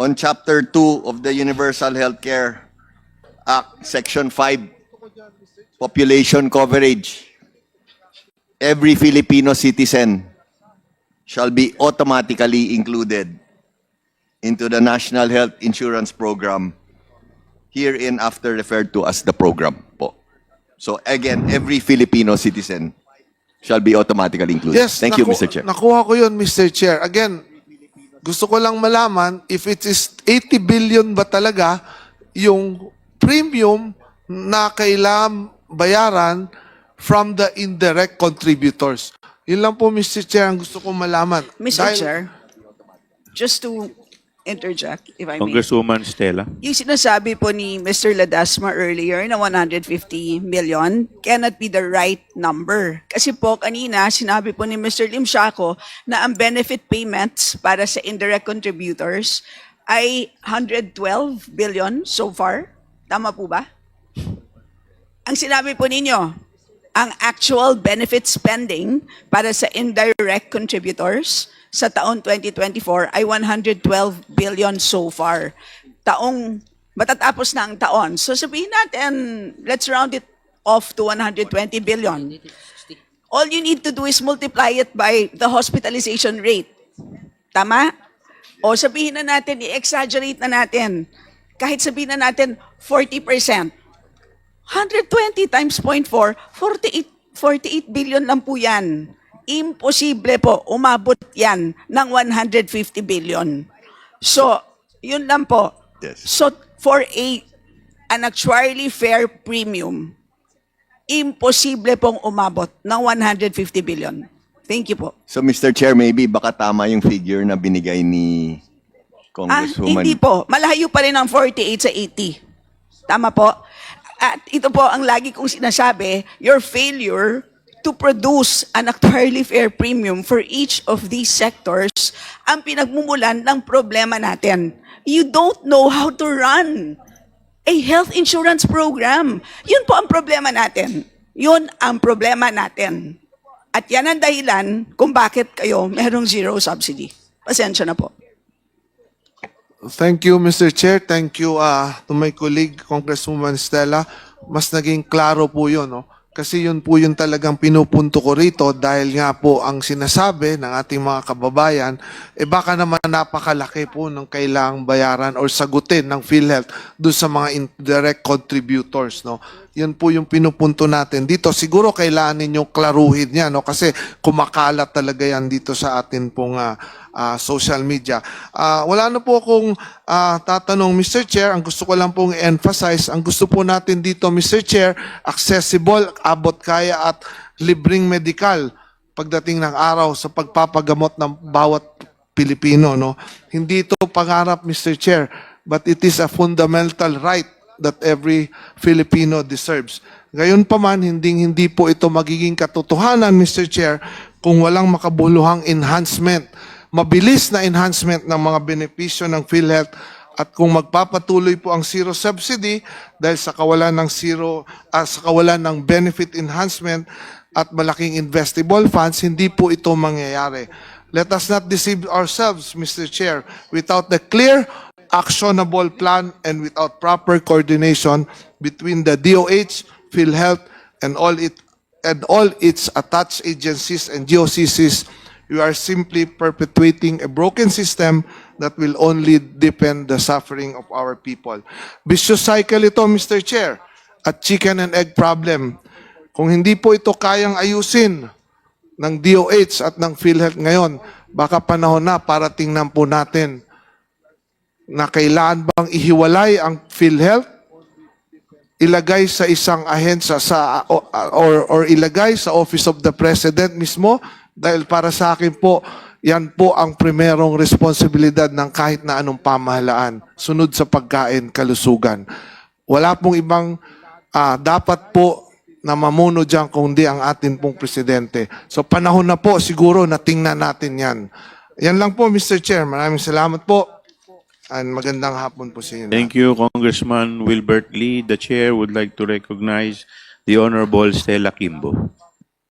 on Chapter 2 of the Universal Healthcare Act, Section 5, population coverage, every Filipino citizen shall be automatically included into the National Health Insurance Program, herein after referred to as the program po. So again, every Filipino citizen shall be automatically included. Yes, Thank you, Mr. Chair. Nakuha ko yun, Mr. Chair. Again, gusto ko lang malaman if it is 80 billion ba talaga yung premium na kailangan bayaran from the indirect contributors. Yun lang po, Mr. Chair, ang gusto kong malaman. Mr. Chair, just to interject, if I may. Congresswoman Stella. Yung sinasabi po ni Mr. Ladasma earlier na 150 million cannot be the right number. Kasi po kanina sinabi po ni Mr. Lim Siaco na ang benefit payments para sa indirect contributors ay 112 billion so far. Tama po ba? Ang sinabi po ninyo, ang actual benefit spending para sa indirect contributors sa taon 2024 ay 112 billion so far. Matatapos na ang taon. So sabihin natin, let's round it off to 120 billion. All you need to do is multiply it by the hospitalization rate. Tama? O sabihin na natin, i-exaggerate na natin. Kahit sabihin na natin 40%. 120 times 0.4, 48 billion lang po yan. Imposible po, umabot yan ng 150 billion. So, yun lang po. Yes. So, for an actuarially fair premium, imposible pong umabot ng 150 billion. Thank you po. So Mr. Chair, maybe baka tama yung figure na binigay ni Congresswoman. Hindi po. Malayo pa rin ang 48 sa 80. Tama po. At ito po ang lagi kong sinasabi, your failure to produce an actuarially fair premium for each of these sectors ang pinagmumulan ng problema natin. You don't know how to run a health insurance program. Yun po ang problema natin. Yun ang problema natin. At yan ang dahilan kung bakit kayo merong zero subsidy. Pasensya na po. Thank you, Mr. Chair. Thank you to my colleague, Congresswoman Stella. Mas naging klaro po yun, no? Kasi yun po yung talagang pinupunto ko rito dahil nga po ang sinasabi ng ating mga kababayan, baka naman napakalaki po ng kailangang bayaran or sagutin ng PhilHealth doon sa mga indirect contributors. No? Yun po yung pinupunto natin dito. Siguro kailangan ninyong klaruhin yan, no? Kasi kumakalat talaga yan dito sa atin pong social media. Wala na po akong tatanong, Mr. Chair. Ang gusto ko lang pong emphasize, ang gusto po natin dito, Mr. Chair, accessible, abot kaya at libreng medical pagdating ng araw sa pagpapagamot ng bawat Pilipino. No? Hindi ito pangarap, Mr. Chair, but it is a fundamental right that every Filipino deserves. Gayon pa man, hindi po ito magiging katotohanan, Mr. Chair, kung walang makabuluhang enhancement, mabilis na enhancement ng mga benepisyo ng PhilHealth at kung magpapatuloy po ang zero subsidy dahil sa kawalan ng benefit enhancement at malaking investable funds, hindi po ito mangyayari. Let us not deceive ourselves, Mr. Chair, without the clear, actionable plan and without proper coordination between the DOH, PhilHealth, and all its attached agencies and GOCCs, we are simply perpetuating a broken system that will only deepen the suffering of our people. Vicious cycle ito, Mr. Chair, at chicken and egg problem. Kung hindi po ito kayang ayusin ng DOH at ng PhilHealth ngayon, baka panahon na para tingnan po natin na kailangan bang ihiwalay ang PhilHealth, ilagay sa isang ahensya or ilagay sa Office of the President mismo, dahil para sa akin po, yan po ang primerong responsibilidad ng kahit na anong pamahalaan, sunod sa pagkain, kalusugan. Wala pong ibang dapat po na mamuno dyan kundi ang atin pong presidente. So panahon na po siguro na tingnan natin yan. Yan lang po, Mr. Chair. Maraming salamat po. And magandang hapon po sa inyo. Thank you, Congressman Wilbert Lee. The chair would like to recognize the Honorable Stella Kimbo.